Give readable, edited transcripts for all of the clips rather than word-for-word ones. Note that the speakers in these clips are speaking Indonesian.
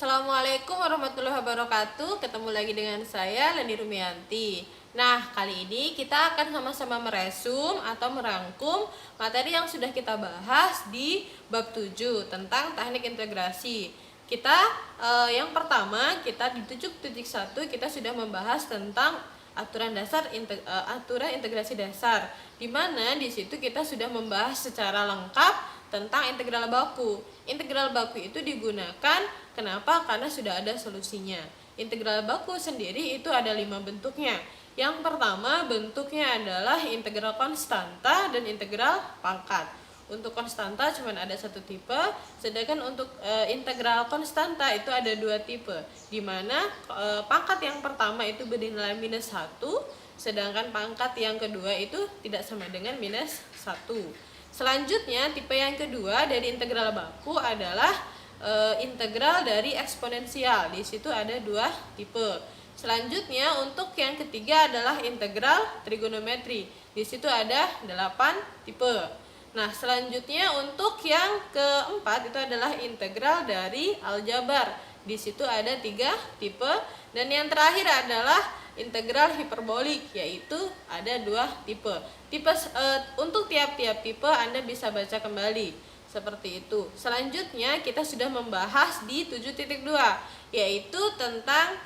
Assalamualaikum warahmatullahi wabarakatuh. Ketemu lagi dengan saya Leni Rumianti. Nah, kali ini kita akan sama-sama meresum atau merangkum materi yang sudah kita bahas di bab 7 tentang teknik integrasi. Yang pertama, kita di 7.1 kita sudah membahas tentang aturan integrasi dasar, di mana di situ kita sudah membahas secara lengkap tentang integral baku. Integral baku itu digunakan kenapa? Karena sudah ada solusinya. Integral baku sendiri itu ada 5 bentuknya. Yang pertama bentuknya adalah integral konstanta dan integral pangkat. Untuk konstanta cuma ada satu tipe, sedangkan untuk integral konstanta itu ada 2 tipe, di mana pangkat yang pertama itu bernilai -1, sedangkan pangkat yang kedua itu tidak sama dengan -1. Selanjutnya, tipe yang kedua dari integral baku adalah integral dari eksponensial. Di situ ada 2 tipe. Selanjutnya, untuk yang ketiga adalah integral trigonometri. Di situ ada 8 tipe. Nah, selanjutnya untuk yang keempat itu adalah integral dari aljabar. Di situ ada 3 tipe. Dan yang terakhir adalah integral hiperbolik, yaitu ada 2 tipe. Untuk tiap-tiap tipe Anda bisa baca kembali seperti itu. Selanjutnya kita sudah membahas di 7.2, yaitu tentang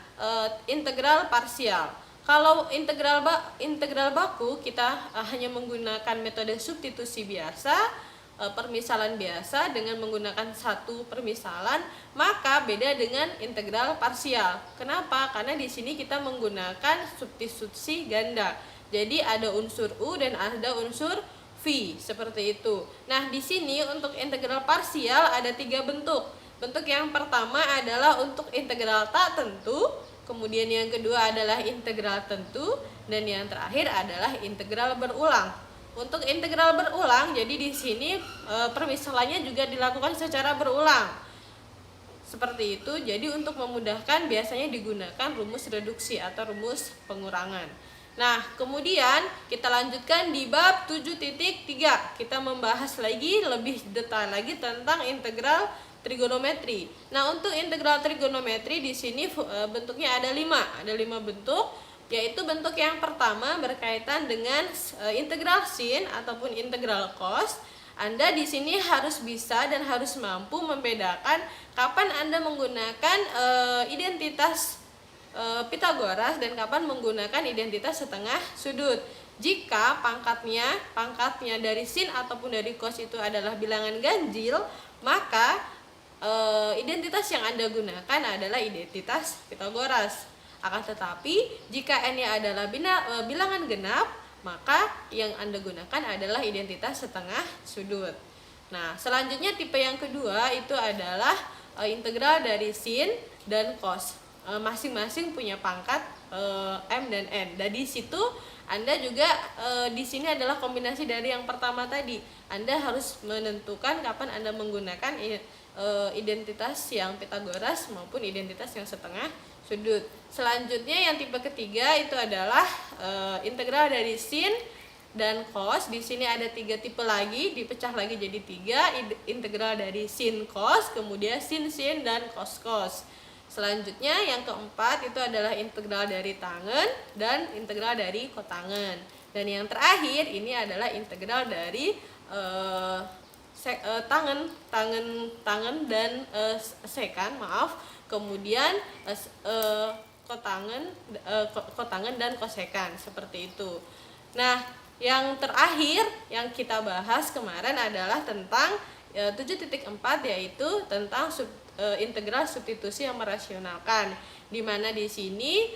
integral parsial. Kalau integral baku kita hanya menggunakan metode substitusi biasa, permisalan biasa dengan menggunakan satu permisalan, maka beda dengan integral parsial. Kenapa? Karena di sini kita menggunakan substitusi ganda. Jadi ada unsur U dan ada unsur V, seperti itu. Nah, di sini untuk integral parsial ada 3 bentuk. Bentuk yang pertama adalah untuk integral tak tentu, kemudian yang kedua adalah integral tentu, dan yang terakhir adalah integral berulang. Untuk integral berulang, jadi di sini permisalannya juga dilakukan secara berulang. Seperti itu. Jadi untuk memudahkan biasanya digunakan rumus reduksi atau rumus pengurangan. Nah, kemudian kita lanjutkan di bab 7.3. Kita membahas lagi lebih detail lagi tentang integral trigonometri. Nah, untuk integral trigonometri di sini bentuknya ada 5. Ada 5 bentuk. Yaitu bentuk yang pertama berkaitan dengan integral sin ataupun integral cos. Anda di sini harus bisa dan harus mampu membedakan kapan Anda menggunakan identitas Pitagoras dan kapan menggunakan identitas setengah sudut. Jika pangkatnya dari sin ataupun dari cos itu adalah bilangan ganjil, maka identitas yang Anda gunakan adalah identitas Pitagoras. Akan tetapi, jika n-nya adalah bilangan genap, maka yang Anda gunakan adalah identitas setengah sudut. Nah, selanjutnya tipe yang kedua itu adalah integral dari sin dan cos. Masing-masing punya pangkat m dan n. Dan di situ Anda juga di sini adalah kombinasi dari yang pertama tadi. Anda harus menentukan kapan Anda menggunakan identitas yang Pitagoras maupun identitas yang setengah sudut. Selanjutnya yang tipe ketiga itu adalah integral dari sin dan cos. Di sini ada 3 tipe lagi, dipecah lagi jadi 3. Integral dari sin cos, kemudian sin dan cos. Selanjutnya yang keempat itu adalah integral dari tangen dan integral dari kotangen. Dan yang terakhir ini adalah integral dari tangen dan sekan, kemudian kotangen dan kosekan, seperti itu. Nah, yang terakhir yang kita bahas kemarin adalah tentang 7.4, yaitu tentang integral substitusi yang merasionalkan, di mana di sini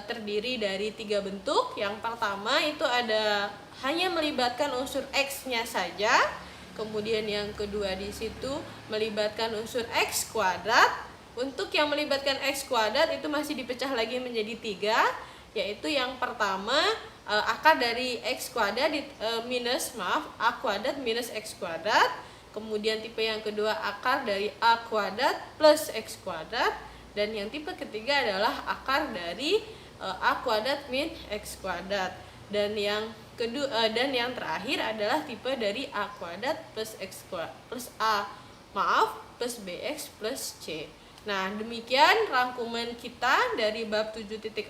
terdiri dari 3 bentuk. Yang pertama itu ada hanya melibatkan unsur x-nya saja. Kemudian yang kedua di situ melibatkan unsur x kuadrat. Untuk yang melibatkan x kuadrat itu masih dipecah lagi menjadi 3, yaitu yang pertama akar dari x kuadrat a kuadrat minus x kuadrat. Kemudian tipe yang kedua akar dari a kuadrat plus x kuadrat. Dan yang tipe ketiga adalah akar dari a kuadrat min x kuadrat. Dan yang terakhir adalah tipe dari a kuadrat plus x kuadrat plus bx plus c. Nah, demikian rangkuman kita dari bab 7.4.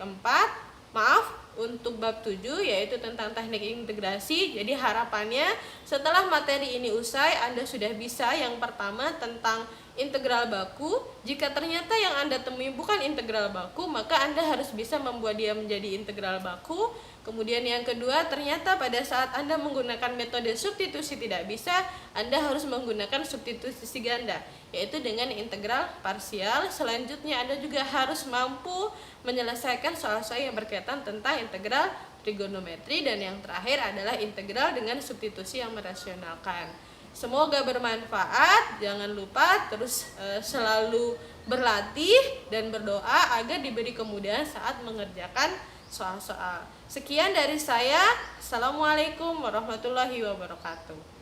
Maaf, untuk bab 7 yaitu tentang teknik integrasi. Jadi harapannya setelah materi ini usai, Anda sudah bisa yang pertama tentang integral baku. Jika ternyata yang Anda temui bukan integral baku, maka Anda harus bisa membuat dia menjadi integral baku. Kemudian yang kedua, ternyata pada saat Anda menggunakan metode substitusi tidak bisa, Anda harus menggunakan substitusi ganda, yaitu dengan integral parsial. Selanjutnya Anda juga harus mampu menyelesaikan soal-soal yang berkaitan tentang integral trigonometri, dan yang terakhir adalah integral dengan substitusi yang merasionalkan. Semoga bermanfaat. Jangan lupa terus selalu berlatih dan berdoa agar diberi kemudahan saat mengerjakan soal-soal. Sekian dari saya. Assalamualaikum warahmatullahi wabarakatuh.